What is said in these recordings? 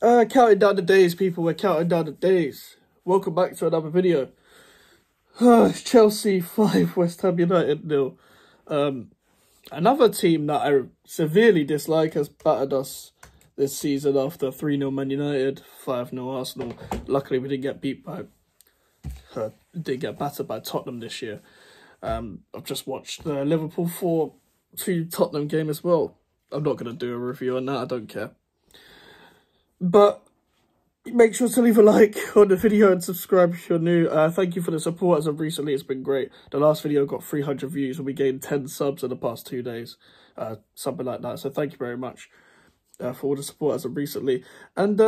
Counting down the days, people. We're counting down the days. Welcome back to another video. Chelsea 5, West Ham United 0. Another team that I severely dislike has battered us this season after 3-0 Man United, 5-0 Arsenal. Luckily, we didn't get battered by Tottenham this year. I've just watched the Liverpool 4-2 Tottenham game as well. I'm not going to do a review on that, I don't care. But make sure to leave a like on the video and subscribe if you're new. Thank you for the support as of recently. It's been great. The last video got 300 views and we gained 10 subs in the past 2 days. Something like that. So thank you very much for all the support as of recently. And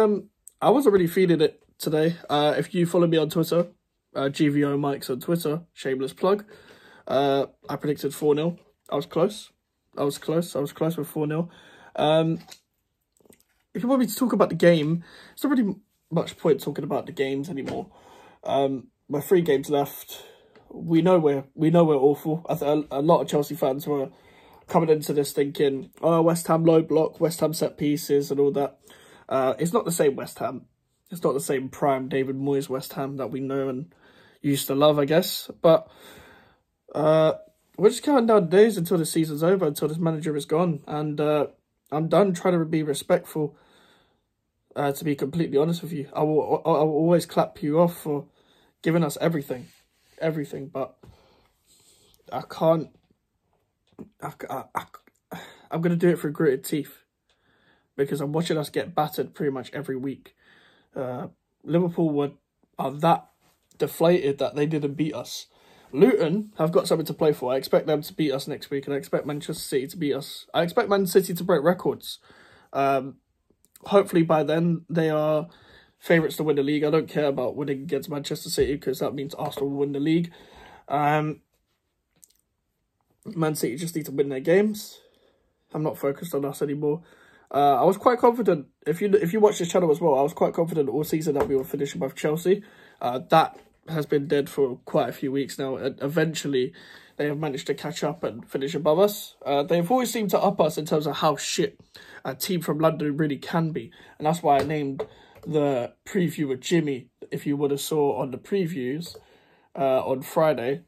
I wasn't really feeling it today. If you follow me on Twitter, GVO Mikes on Twitter, shameless plug. I predicted 4-0. I was close. I was close with 4-0. If you want me to talk about the game, it's not really much point talking about the games anymore. We're 3 games left. We know we're awful. A lot of Chelsea fans were coming into this thinking, oh, West Ham low block, West Ham set pieces and all that. It's not the same West Ham. It's not the same prime David Moyes West Ham that we know and used to love, I guess. But we're just counting down days until the season's over, until this manager is gone. And I'm done trying to be respectful. To be completely honest with you, I will always clap you off for giving us everything, but I can't. I'm gonna do it through gritted teeth because I'm watching us get battered pretty much every week. Liverpool are that deflated that they didn't beat us. Luton have got something to play for. I expect them to beat us next week, and I expect Manchester City to beat us. I expect Man City to break records. Hopefully by then they are favourites to win the league. I don't care about winning against Manchester City because that means Arsenal will win the league. Man City just need to win their games. I'm not focused on us anymore. I was quite confident. If you watch this channel as well, I was quite confident all season that we were finishing above Chelsea. That has been dead for quite a few weeks now, and eventually they have managed to catch up and finish above us. They've always seemed to up us in terms of how shit a team from London really can be, and that's why I named the preview with Jimmy. If you would have saw on the previews on Friday,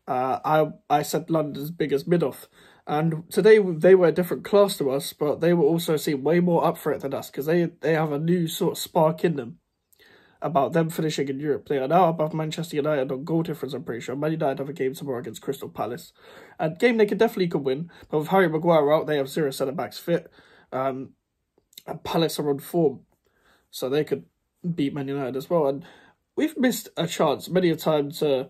I said London's biggest mid-off, and today they were a different class to us, but they will also seem way more up for it than us because they have a new sort of spark in them about them finishing in Europe. They are now above Manchester United on goal difference, I'm pretty sure. Man United have a game tomorrow against Crystal Palace. A game they could win, but with Harry Maguire out, they have 0 centre-backs fit. And Palace are on form, so they could beat Man United as well. And we've missed a chance many a time to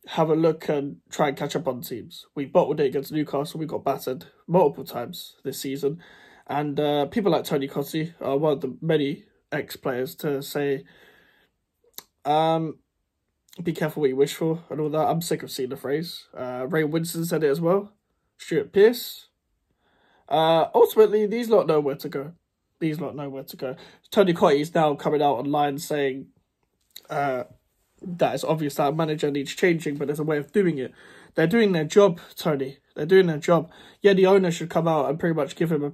have a look and try and catch up on teams. We bottled it against Newcastle. We got battered multiple times this season. And people like Tony Cottee are one of the many ex-players to say, be careful what you wish for and all that. I'm sick of seeing the phrase. Ray Winston said it as well. Stuart Pearce. Ultimately, these lot know where to go. Tony Cottee is now coming out online saying that it's obvious that a manager needs changing, but there's a way of doing it. They're doing their job, Tony. They're doing their job. Yeah, the owner should come out and pretty much give him a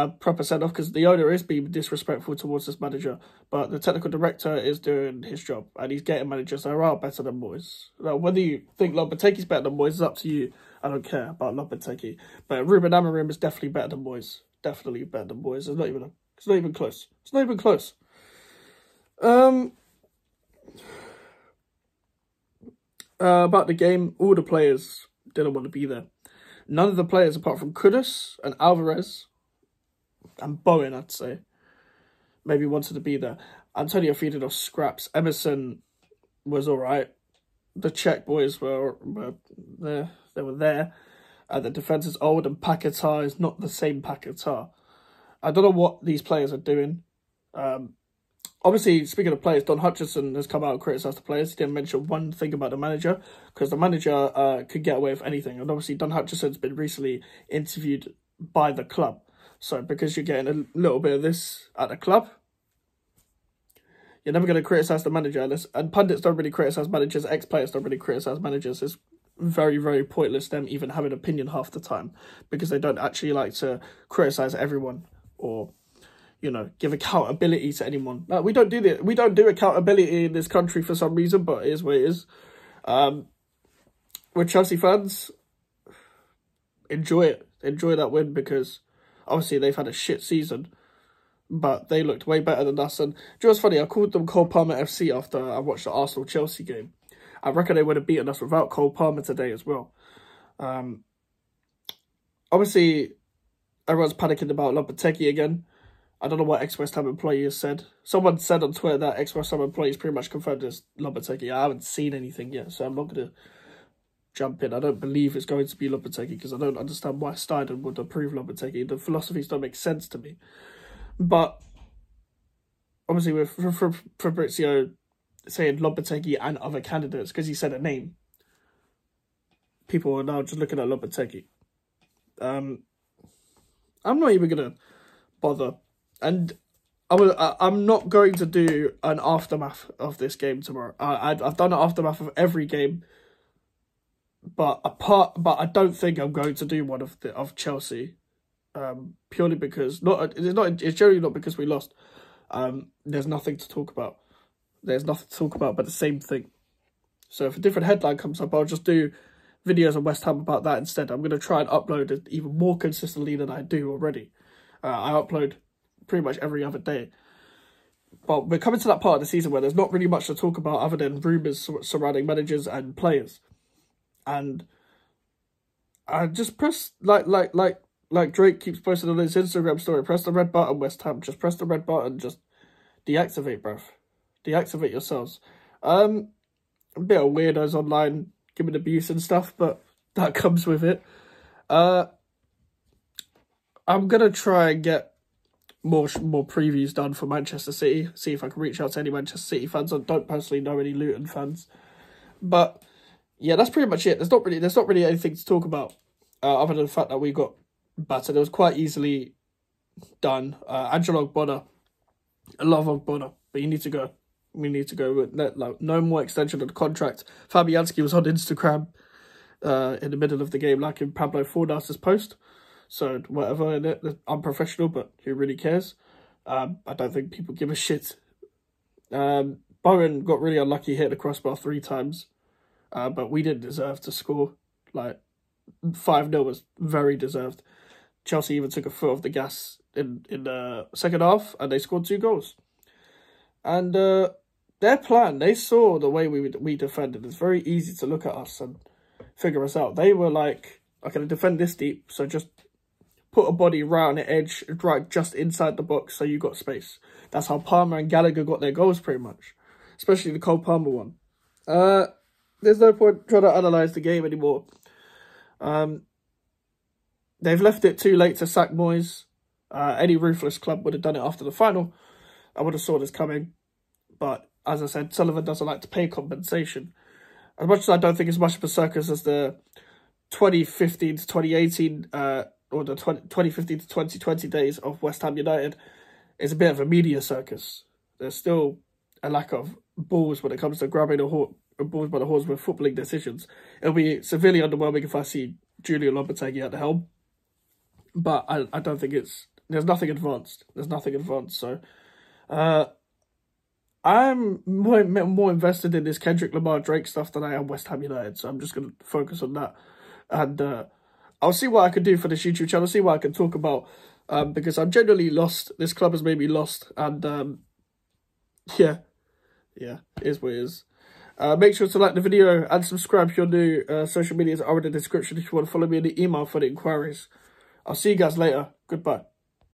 proper send-off because the owner is being disrespectful towards this manager, but the technical director is doing his job and he's getting managers that are better than Moyes. Now, whether you think Lopetegui's better than Moyes is up to you. I don't care about Lopetegui, but Ruben Amorim is definitely better than Moyes. Definitely better than Moyes. It's not even close. It's not even close. About the game, all the players didn't want to be there. None of the players apart from Kudus and Alvarez and Bowen, I'd say, maybe wanted to be there. Antonio feeding off scraps. Emerson was all right. The Czech boys were there. They were there. The defence is old and Paquetá is not the same Paquetá. I don't know what these players are doing. Obviously, speaking of players, Don Hutchison has come out and criticised the players. He didn't mention one thing about the manager because the manager could get away with anything. And obviously, Don Hutchison's been recently interviewed by the club. So because you're getting a little bit of this at the club, you're never going to criticise the manager. And pundits don't really criticise managers. Ex-players don't really criticise managers. It's very, very pointless them even having an opinion half the time because they don't actually like to criticise everyone or you know, give accountability to anyone. Like, we don't do accountability in this country for some reason, but it is what it is. We're Chelsea fans. Enjoy it. Enjoy that win, because obviously they've had a shit season, but they looked way better than us. And do you know what's funny? I called them Cole Palmer FC after I watched the Arsenal-Chelsea game. I reckon they would have beaten us without Cole Palmer today as well. Obviously, everyone's panicking about Lopetegui again. I don't know what ex-West Ham employee has said. Someone said on Twitter that ex-West Ham employee is pretty much confirmed as Lopetegui. I haven't seen anything yet, so I'm not going to jump in. I don't believe it's going to be Lopetegui, because I don't understand why Steidon would approve Lopetegui. The philosophies don't make sense to me. But obviously, with Fabrizio saying Lopetegui and other candidates, because he said a name, people are now just looking at Lopetegui. I'm not even going to bother. And I'm not going to do an aftermath of this game tomorrow. I've done an aftermath of every game, but I don't think I'm going to do one of Chelsea, purely because it's generally not because we lost. There's nothing to talk about. There's nothing to talk about but the same thing. So if a different headline comes up, I'll just do videos on West Ham about that instead. I'm going to try and upload it even more consistently than I do already. I upload pretty much every other day. But we're coming to that part of the season where there's not really much to talk about other than rumours surrounding managers and players. And I just press, like Drake keeps posting on his Instagram story, press the red button, West Ham. Just press the red button, just deactivate, bruv. Deactivate yourselves. A bit of weirdos online giving abuse and stuff, but that comes with it. I'm going to try and get more previews done for Manchester City. See if I can reach out to any Manchester City fans. I don't personally know any Luton fans. But yeah, that's pretty much it. There's not really anything to talk about other than the fact that we got battered. It was quite easily done. Angelo Ogbonna. I love Ogbonna, but you need to go. We need to go with no more extension of the contract. Fabianski was on Instagram in the middle of the game, like in Pablo Fornas's post. So whatever, in it, unprofessional, but who really cares? I don't think people give a shit. Bowen got really unlucky, hit the crossbar 3 times, but we didn't deserve to score. Like 5-0 was very deserved. Chelsea even took a foot off the gas in the second half, and they scored 2 goals. And their plan, they saw the way we defended. It's very easy to look at us and figure us out. They were like, I'm going to defend this deep, so just put a body right on the edge, right just inside the box, so you got space. That's how Palmer and Gallagher got their goals, pretty much. Especially the Cole Palmer one. There's no point trying to analyse the game anymore. They've left it too late to sack Moyes. Any ruthless club would have done it after the final. I would have saw this coming. But, as I said, Sullivan doesn't like to pay compensation. As much as I don't think it's much of a circus as the 2015 to 2018... or the 2015 to 2020 days of West Ham United, is a bit of a media circus. There's still a lack of balls when it comes to grabbing balls by the horns with footballing decisions. It'll be severely underwhelming if I see Julian Lopetegui at the helm. But I don't think there's nothing advanced. There's nothing advanced. So I'm more invested in this Kendrick Lamar Drake stuff than I am West Ham United. So I'm just going to focus on that. And I'll see what I can do for this YouTube channel, see what I can talk about, because I'm genuinely lost. This club has made me lost, and yeah, it is what it is. Make sure to like the video and subscribe if you're new. Social medias are in the description if you want to follow me in the email for the inquiries. I'll see you guys later. Goodbye.